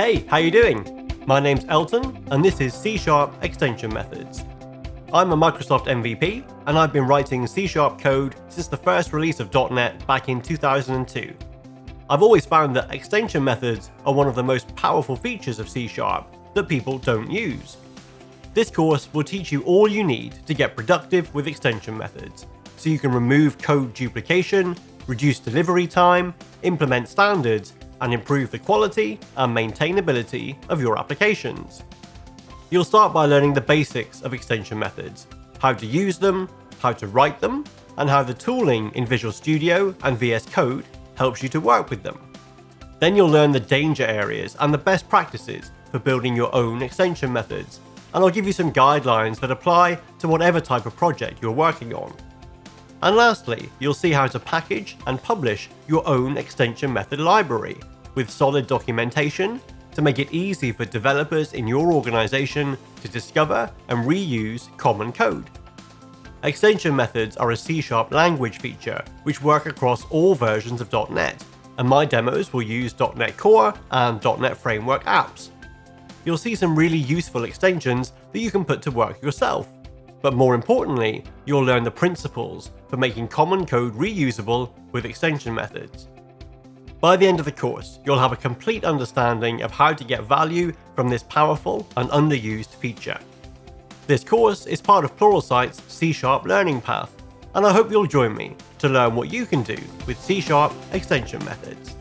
Hey, how you doing? My name's Elton, and this is C# Extension Methods. I'm a Microsoft MVP, and I've been writing C# code since the first release of .NET back in 2002. I've always found that extension methods are one of the most powerful features of C# that people don't use. This course will teach you all you need to get productive with extension methods, so you can remove code duplication, reduce delivery time, implement standards, and improve the quality and maintainability of your applications. You'll start by learning the basics of extension methods, how to use them, how to write them, and how the tooling in Visual Studio and VS Code helps you to work with them. Then you'll learn the danger areas and the best practices for building your own extension methods, and I'll give you some guidelines that apply to whatever type of project you're working on. And lastly, you'll see how to package and publish your own extension method library with solid documentation to make it easy for developers in your organization to discover and reuse common code. Extension methods are a C# language feature which work across all versions of .NET, and my demos will use .NET Core and .NET Framework apps. You'll see some really useful extensions that you can put to work yourself. But more importantly, you'll learn the principles for making common code reusable with extension methods. By the end of the course, you'll have a complete understanding of how to get value from this powerful and underused feature. This course is part of Pluralsight's C# learning path, and I hope you'll join me to learn what you can do with C# extension methods.